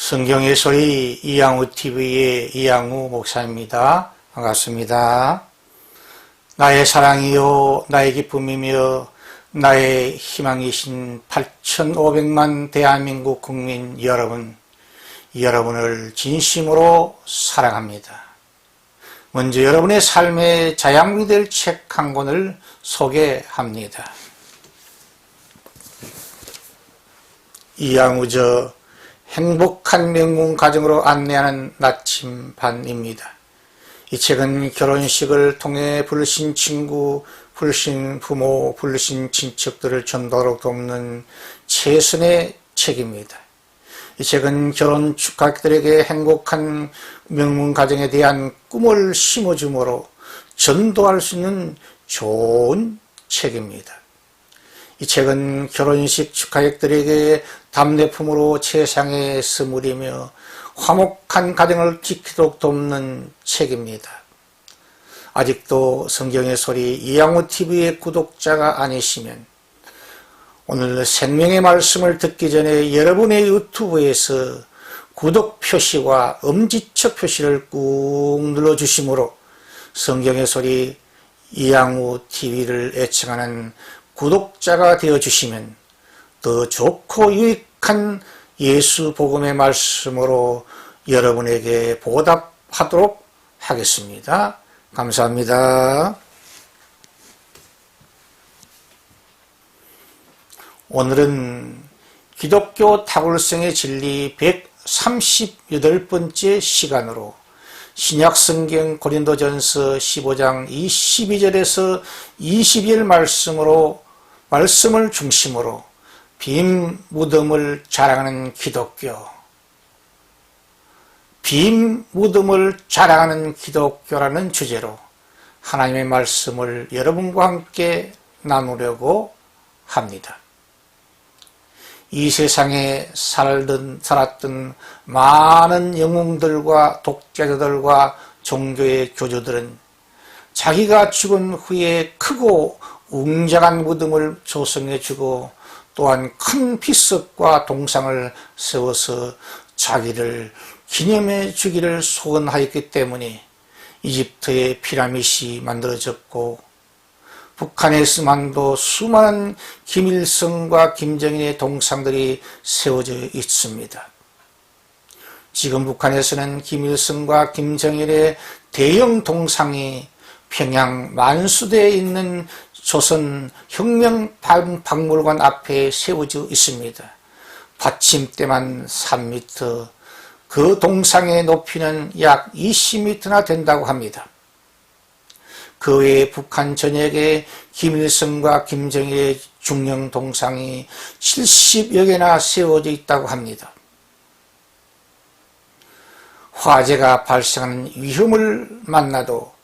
성경의 소리 이양우TV의 이양우 목사입니다. 반갑습니다. 나의 사랑이요 나의 기쁨이며 나의 희망이신 8,500만 대한민국 국민 여러분을 진심으로 사랑합니다. 먼저 여러분의 삶의 자양분이 될 책 한 권을 소개합니다. 이양우저 행복한 명문 가정으로 안내하는 나침반입니다. 이 책은 결혼식을 통해 부르신 친구, 부르신 부모, 부르신 친척들을 전도록 돕는 최선의 책입니다. 이 책은 결혼 축하객들에게 행복한 명문 가정에 대한 꿈을 심어주므로 전도할 수 있는 좋은 책입니다. 이 책은 결혼식 축하객들에게 답례품으로 최상의 선물이며 화목한 가정을 지키도록 돕는 책입니다. 아직도 성경의 소리 이양우TV의 구독자가 아니시면 오늘 생명의 말씀을 듣기 전에 여러분의 유튜브에서 구독 표시와 엄지척 표시를 꾹 눌러주심으로 성경의 소리 이양우TV를 애청하는 구독자가 되어주시면 더 좋고 유익한 예수 복음의 말씀으로 여러분에게 보답하도록 하겠습니다. 감사합니다. 오늘은 기독교 타굴성의 진리 138번째 시간으로 신약성경 고린도전서 15장 22절에서 22절 말씀을 중심으로 빈 무덤을 자랑하는 기독교라는 주제로 하나님의 말씀을 여러분과 함께 나누려고 합니다. 이 세상에 살았던 많은 영웅들과 독재자들과 종교의 교주들은 자기가 죽은 후에 크고 웅장한 무덤을 조성해주고 또한 큰 비석과 동상을 세워서 자기를 기념해 주기를 소원하였기 때문에 이집트의 피라밋이 만들어졌고 북한에서만도 수많은 김일성과 김정일의 동상들이 세워져 있습니다. 지금 북한에서는 김일성과 김정일의 대형 동상이 평양 만수대에 있는 조선 혁명박물관 앞에 세워져 있습니다. 받침대만 3m, 그 동상의 높이는 약 20m나 된다고 합니다. 그 외에 북한 전역에 김일성과 김정일의 중형 동상이 70여 개나 세워져 있다고 합니다. 화재가 발생하는 위험을 만나도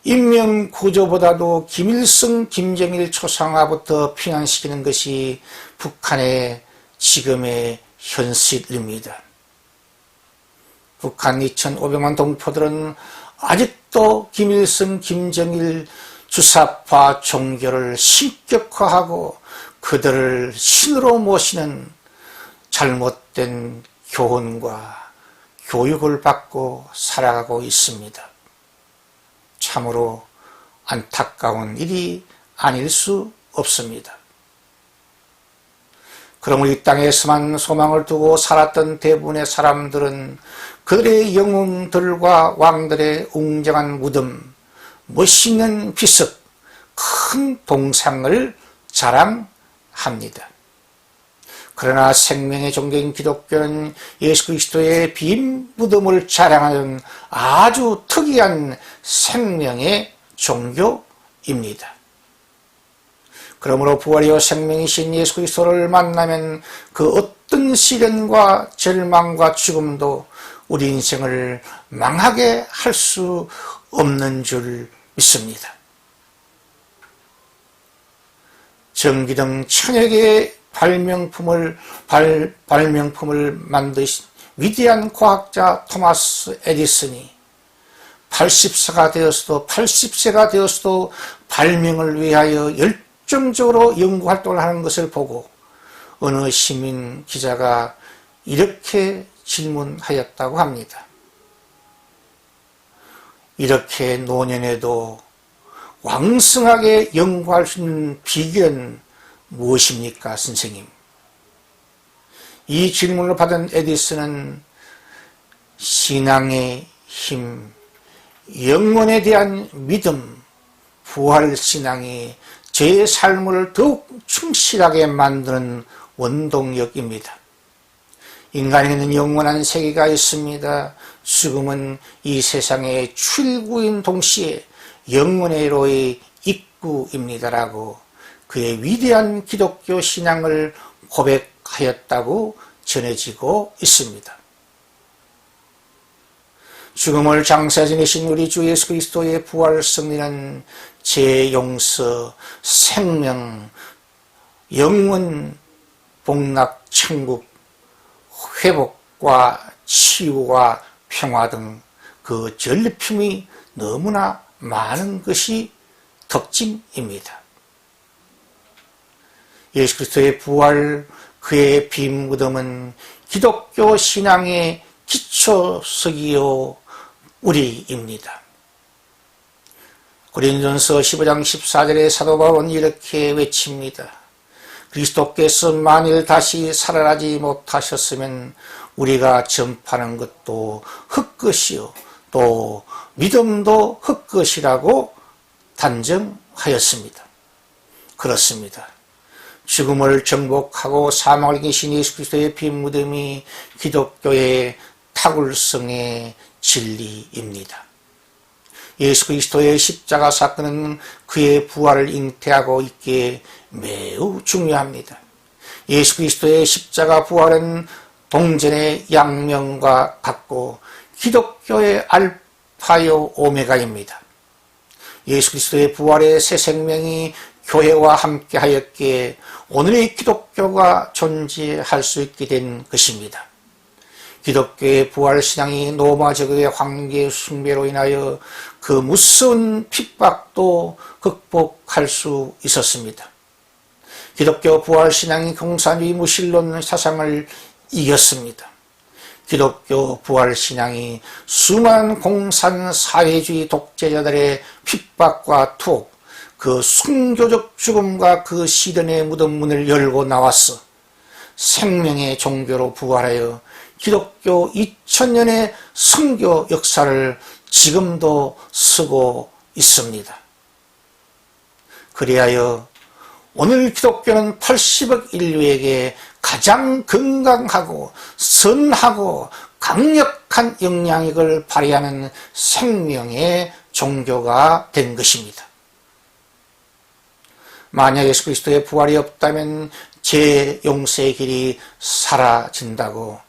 인명구조보다도 김일성, 김정일 초상화부터 피난시키는 것이 북한의 지금의 현실입니다. 북한 2,500만 동포들은 아직도 김일성, 김정일 주사파 종교를 신격화하고 그들을 신으로 모시는 잘못된 교훈과 교육을 받고 살아가고 있습니다. 참으로 안타까운 일이 아닐 수 없습니다. 그러므로 이 땅에서만 소망을 두고 살았던 대부분의 사람들은 그들의 영웅들과 왕들의 웅장한 무덤, 멋있는 비석, 큰 동상을 자랑합니다. 그러나 생명의 종교인 기독교는 예수 그리스도의 빈 무덤을 자랑하는 아주 특이한 생명의 종교입니다. 그러므로 부활이요 생명이신 예수 그리스도를 만나면 그 어떤 시련과 절망과 죽음도 우리 인생을 망하게 할 수 없는 줄 믿습니다. 전기등 천여 개의 발명품을 만드신 위대한 과학자 토마스 에디슨이 80세가 되었어도 발명을 위하여 열정적으로 연구활동을 하는 것을 보고 어느 시민 기자가 이렇게 질문하였다고 합니다. 이렇게 노년에도 왕성하게 연구할 수 있는 비결은 무엇입니까, 선생님? 이 질문을 받은 에디슨은 신앙의 힘, 영혼에 대한 믿음, 부활신앙이 제 삶을 더욱 충실하게 만드는 원동력입니다. 인간에게는 영원한 세계가 있습니다. 죽음은 이 세상의 출구인 동시에 영혼의로의 입구입니다라고 그의 위대한 기독교 신앙을 고백하였다고 전해지고 있습니다. 죽음을 장사 지내신 우리 주 예수 그리스도의 부활 승리는 재용서, 생명, 영원, 복락, 천국, 회복과 치유와 평화 등 그 전리품이 너무나 많은 것이 특징입니다. 예수 그리스도의 부활, 그의 빈 무덤은 기독교 신앙의 기초석이요 우리입니다. 고린도전서 15장 14절에 사도 바울은 이렇게 외칩니다. 그리스도께서 만일 다시 살아나지 못하셨으면 우리가 전파하는 것도 헛것이요 또 믿음도 헛것이라고 단정하였습니다. 그렇습니다. 죽음을 정복하고 사망을 이기신 예수 그리스도의 빈 무덤이 기독교의 탁월성의 진리입니다. 예수 그리스도의 십자가 사건은 그의 부활을 잉태하고 있기에 매우 중요합니다. 예수 그리스도의 십자가 부활은 동전의 양면과 같고 기독교의 알파요 오메가입니다. 예수 그리스도의 부활의 새 생명이 교회와 함께 하였기에 오늘의 기독교가 존재할 수 있게 된 것입니다. 기독교의 부활신앙이 로마 제국의 황제 숭배로 인하여 그 무서운 핍박도 극복할 수 있었습니다. 기독교 부활신앙이 공산주의 무신론 사상을 이겼습니다. 기독교 부활신앙이 수많은 공산사회주의 독재자들의 핍박과 투옥, 그 순교적 죽음과 그 시련의 무덤 문을 열고 나왔어 생명의 종교로 부활하여 기독교 2000년의 선교 역사를 지금도 쓰고 있습니다. 그리하여 오늘 기독교는 80억 인류에게 가장 건강하고 선하고 강력한 영향력을 발휘하는 생명의 종교가 된 것입니다. 만약 예수 그리스도의 부활이 없다면 재용서의 길이 사라진다고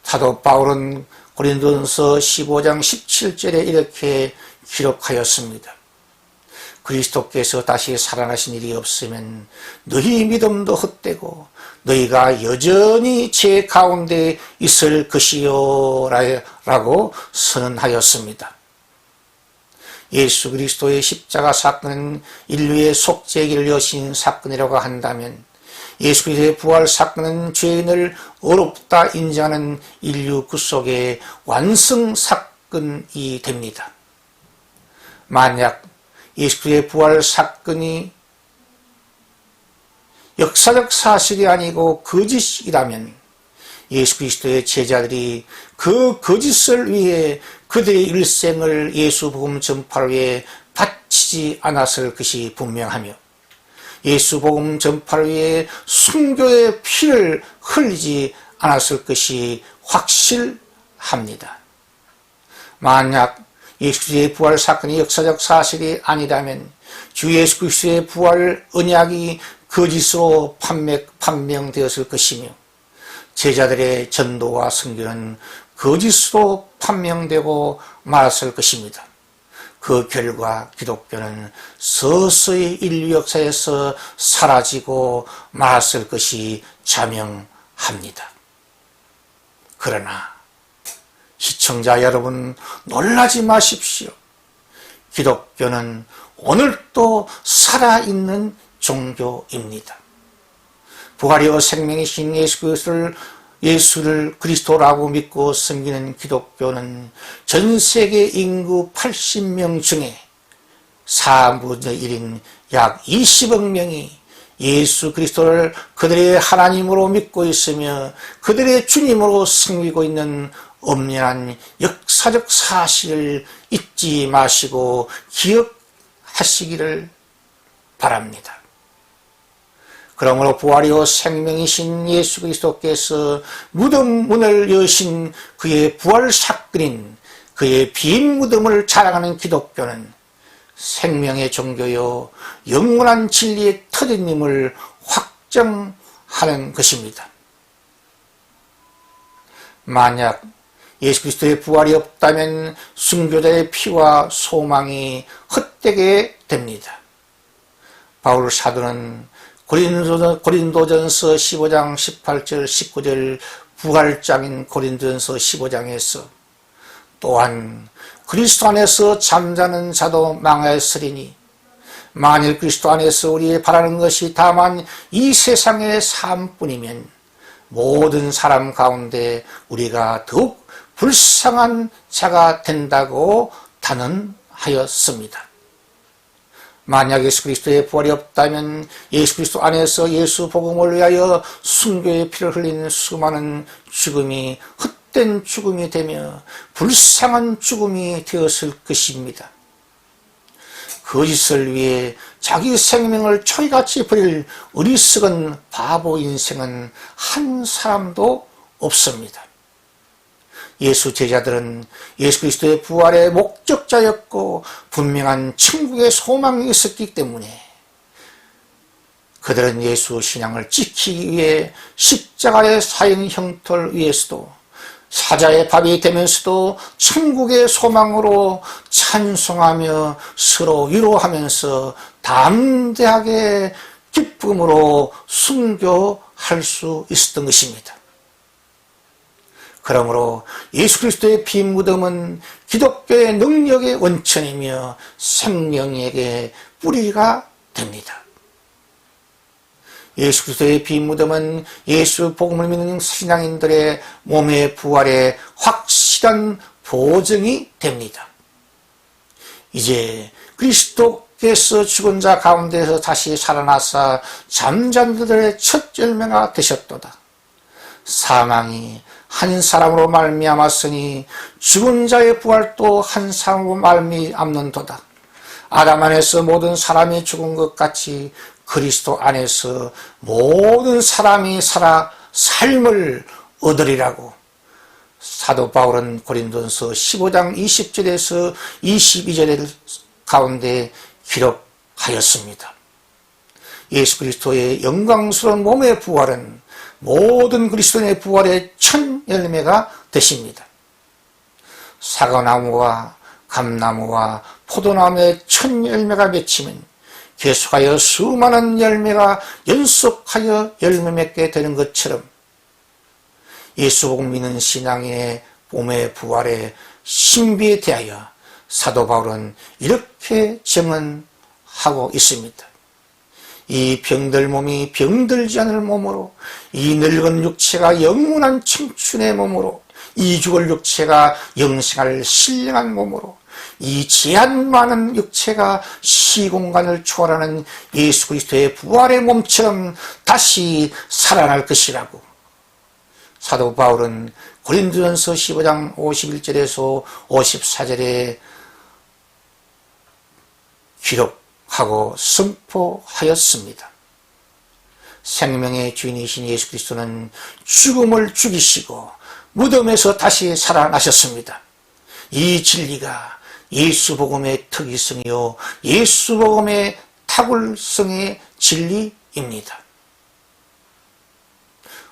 사도 바울은 고린도전서 15장 17절에 이렇게 기록하였습니다. 그리스도께서 다시 살아나신 일이 없으면 너희 믿음도 헛되고 너희가 여전히 제 가운데 있을 것이요 라고 선언하였습니다. 예수 그리스도의 십자가 사건은 인류의 속죄의 길을 여신 사건이라고 한다면 예수 그리스도의 부활 사건은 죄인을 어렵다 인정하는 인류 구속의 완성 사건이 됩니다. 만약 예수 그리스도의 부활 사건이 역사적 사실이 아니고 거짓이라면 예수 그리스도의 제자들이 그 거짓을 위해 그들의 일생을 예수 복음 전파를 위해 바치지 않았을 것이 분명하며 예수 복음 전파를 위해 순교의 피를 흘리지 않았을 것이 확실합니다. 만약 예수 그리스도의 부활 사건이 역사적 사실이 아니라면 주 예수 그리스도의 부활 언약이 거짓으로 판명되었을 것이며 제자들의 전도와 선교는 거짓으로 판명되고 말았을 것입니다. 그 결과 기독교는 서서히 인류 역사에서 사라지고 말았을 것이 자명합니다. 그러나 시청자 여러분 놀라지 마십시오. 기독교는 오늘도 살아있는 종교입니다. 부활이요 생명이신 예수 그리스도를 예수를 그리스도라고 믿고 섬기는 기독교는 전 세계 인구 80명 중에 4분의 1인 약 20억 명이 예수 그리스도를 그들의 하나님으로 믿고 있으며 그들의 주님으로 섬기고 있는 엄연한 역사적 사실을 잊지 마시고 기억하시기를 바랍니다. 그러므로 부활이요 생명이신 예수 그리스도께서 무덤 문을 여신 그의 부활 사건인 그의 빈 무덤을 자랑하는 기독교는 생명의 종교요 영원한 진리의 터전임을 확정하는 것입니다. 만약 예수 그리스도의 부활이 없다면 순교자의 피와 소망이 헛되게 됩니다. 바울 사도는 고린도전서 15장 18절 19절 부활장인 고린도전서 15장에서 또한 그리스도 안에서 잠자는 자도 망하였으리니 만일 그리스도 안에서 우리의 바라는 것이 다만 이 세상의 삶뿐이면 모든 사람 가운데 우리가 더욱 불쌍한 자가 된다고 단언하였습니다. 만약 예수 그리스도의 부활이 없다면 예수 그리스도 안에서 예수 복음을 위하여 순교의 피를 흘린 수많은 죽음이 헛된 죽음이 되며 불쌍한 죽음이 되었을 것입니다. 거짓을 위해 자기 생명을 초이같이 버릴 어리석은 바보 인생은 한 사람도 없습니다. 예수 제자들은 예수 그리스도의 부활의 목적자였고 분명한 천국의 소망이 있었기 때문에 그들은 예수 신앙을 지키기 위해 십자가의 사형 형틀 위에서도 사자의 밥이 되면서도 천국의 소망으로 찬송하며 서로 위로하면서 담대하게 기쁨으로 순교할 수 있었던 것입니다. 그러므로 예수 그리스도의 빈 무덤은 기독교의 능력의 원천이며 생명에게 뿌리가 됩니다. 예수 그리스도의 빈 무덤은 예수 복음을 믿는 신앙인들의 몸의 부활에 확실한 보증이 됩니다. 이제 그리스도께서 죽은 자 가운데서 다시 살아나사 잠잔 자들의 첫 열매가 되셨도다. 사망이 한 사람으로 말미암았으니 죽은 자의 부활도 한 사람으로 말미암는도다. 아담 안에서 모든 사람이 죽은 것 같이 그리스도 안에서 모든 사람이 살아 삶을 얻으리라고 사도 바울은 고린도전서 15장 20절에서 22절 가운데 기록하였습니다. 예수 그리스도의 영광스러운 몸의 부활은 모든 그리스도인의 부활의 첫 열매가 되십니다. 사과나무와 감나무와 포도나무의 첫 열매가 맺히면 계속하여 수많은 열매가 연속하여 열매 맺게 되는 것처럼 예수 복음 믿는 신앙의 몸의 부활의 신비에 대하여 사도 바울은 이렇게 증언하고 있습니다. 이 병들 몸이 병들지 않을 몸으로, 이 늙은 육체가 영원한 청춘의 몸으로, 이 죽을 육체가 영생할 신령한 몸으로, 이 제한 많은 육체가 시공간을 초월하는 예수 그리스도의 부활의 몸처럼 다시 살아날 것이라고 사도 바울은 고린도전서 15장 51절에서 54절에 기록하고 선포하였습니다. 생명의 주인이신 예수 그리스도는 죽음을 죽이시고 무덤에서 다시 살아나셨습니다. 이 진리가 예수 복음의 특이성이요 예수 복음의 탁월성의 진리입니다.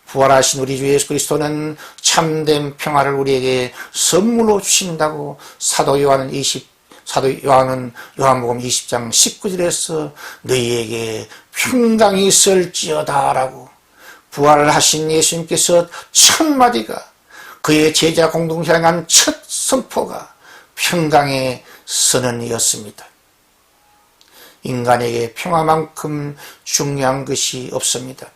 부활하신 우리 주 예수 그리스도는 참된 평화를 우리에게 선물로 주신다고 사도 요한은 요한복음 20장 19절에서 너희에게 평강이 있을지어다 라고 부활하신 예수님께서 첫 마디가 그의 제자 공동체에 한 첫 선포가 평강의 선언이었습니다. 인간에게 평화만큼 중요한 것이 없습니다.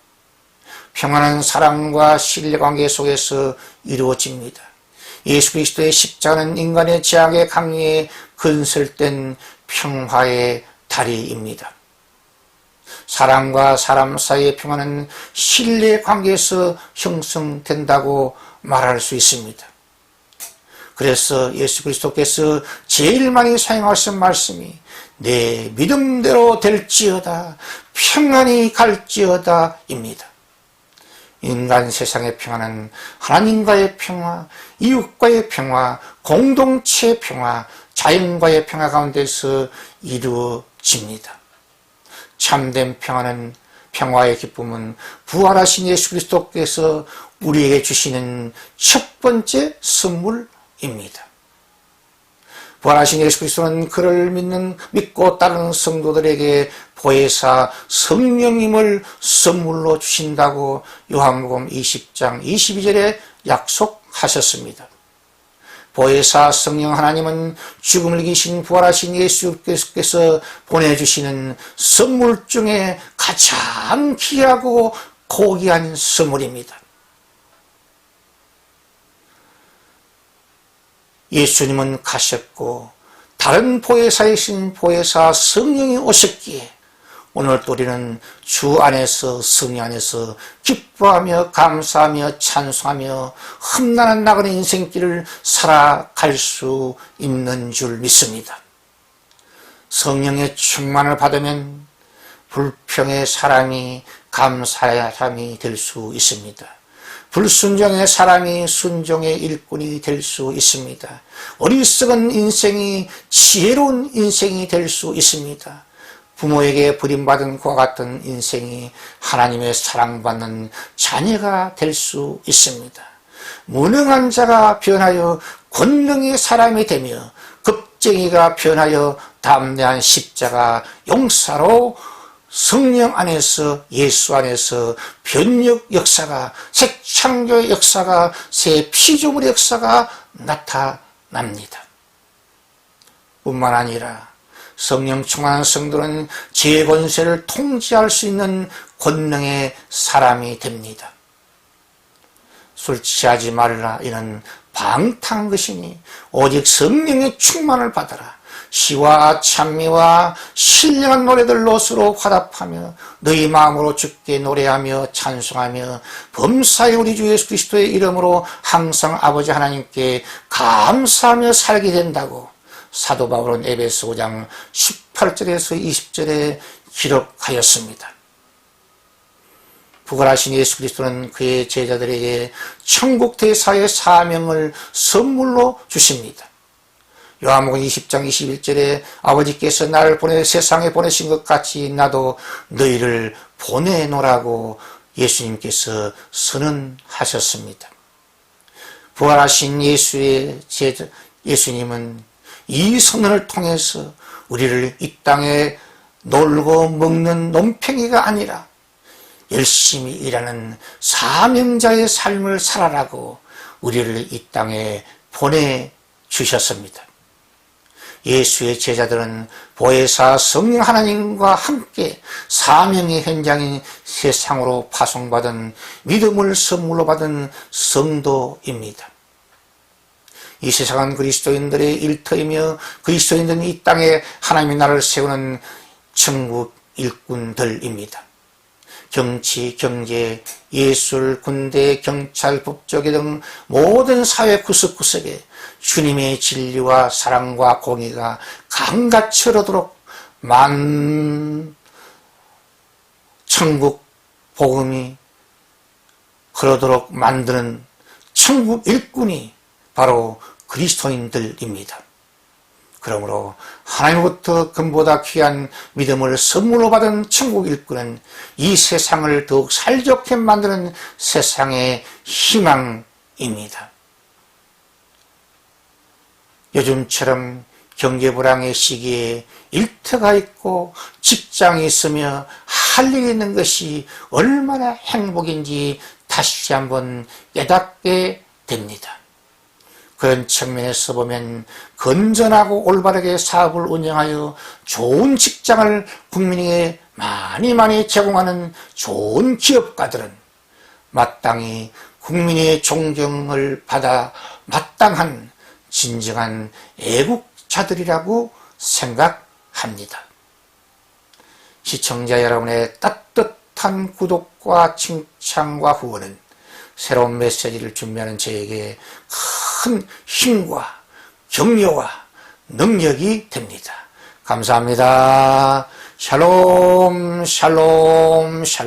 평안은 사랑과 신뢰관계 속에서 이루어집니다. 예수 그리스도의 십자가는 인간의 죄악의 강요에 건설된 평화의 다리입니다. 사람과 사람 사이의 평화는 신뢰관계에서 형성된다고 말할 수 있습니다. 그래서 예수 그리스도께서 제일 많이 사용하신 말씀이 내 믿음대로 될지어다, 평안히 갈지어다 입니다. 인간 세상의 평화는 하나님과의 평화, 이웃과의 평화, 공동체의 평화, 자연과의 평화 가운데서 이루어집니다. 참된 평화는, 평화의 기쁨은 부활하신 예수 그리스도께서 우리에게 주시는 첫 번째 선물입니다. 부활하신 예수 그리스도는 그를 믿고 따르는 성도들에게 보혜사 성령님을 선물로 주신다고 요한복음 20장 22절에 약속하셨습니다. 보혜사 성령 하나님은 죽음을 이기신 부활하신 예수께서 보내주시는 선물 중에 가장 귀하고 고귀한 선물입니다. 예수님은 가셨고 다른 보혜사이신 보혜사 성령이 오셨기에 오늘 또 우리는 주 안에서, 성령 안에서 기뻐하며 감사하며 찬송하며 험난한 나그네 인생길을 살아갈 수 있는 줄 믿습니다. 성령의 충만을 받으면 불평의 사람이 감사의 사람이 될 수 있습니다. 불순종의 사람이 순종의 일꾼이 될 수 있습니다. 어리석은 인생이 지혜로운 인생이 될 수 있습니다. 부모에게 버림받은 그와 같은 인생이 하나님의 사랑받는 자녀가 될 수 있습니다. 무능한 자가 변하여 권능의 사람이 되며 겁쟁이가 변하여 담대한 십자가 용사로 성령 안에서, 예수 안에서 변력 역사가, 새 창조의 역사가, 새 피조물의 역사가 나타납니다. 뿐만 아니라 성령 충만한 성도는 죄의 권세를 통제할 수 있는 권능의 사람이 됩니다. 술 취하지 말라, 이는 방탕한 것이니 오직 성령의 충만을 받아라. 시와 찬미와 신령한 노래들로 서로 화답하며 너희 마음으로 주께 노래하며 찬송하며 범사의 우리 주 예수 그리스도의 이름으로 항상 아버지 하나님께 감사하며 살게 된다고 사도 바울은 에베소 5장 18절에서 20절에 기록하였습니다. 부활하신 예수 그리스도는 그의 제자들에게 천국 대사의 사명을 선물로 주십니다. 요한복음 20장 21절에 아버지께서 나를 보내 세상에 보내신 것 같이 나도 너희를 보내노라고 예수님께서 선언하셨습니다. 부활하신 예수님은 이 선언을 통해서 우리를 이 땅에 놀고 먹는 논팽이가 아니라 열심히 일하는 사명자의 삶을 살아라고 우리를 이 땅에 보내주셨습니다. 예수의 제자들은 보혜사 성령 하나님과 함께 사명의 현장인 세상으로 파송받은 믿음을 선물로 받은 성도입니다. 이 세상은 그리스도인들의 일터이며 그리스도인들은 이 땅에 하나님의 나라를 세우는 천국 일꾼들입니다. 정치, 경제, 예술, 군대, 경찰, 법조계 등 모든 사회 구석구석에 주님의 진리와 사랑과 공의가 강같이 흐르도록 천국 복음이 흐르도록 만드는 천국 일꾼이 바로 그리스도인들입니다. 그러므로 하나님으로부터 금보다 귀한 믿음을 선물로 받은 천국 일꾼은 이 세상을 더욱 살좋게 만드는 세상의 희망입니다. 요즘처럼 경제불황의 시기에 일터가 있고 직장이 있으며 할 일이 있는 것이 얼마나 행복인지 다시 한번 깨닫게 됩니다. 그런 측면에서 보면 건전하고 올바르게 사업을 운영하여 좋은 직장을 국민에게 많이 제공하는 좋은 기업가들은 마땅히 국민의 존경을 받아 마땅한 진정한 애국자들이라고 생각합니다. 시청자 여러분의 따뜻한 구독과 칭찬과 후원은 새로운 메시지를 준비하는 저에게 큰 힘과 격려와 능력이 됩니다. 감사합니다. 샬롬 샬롬 샬롬.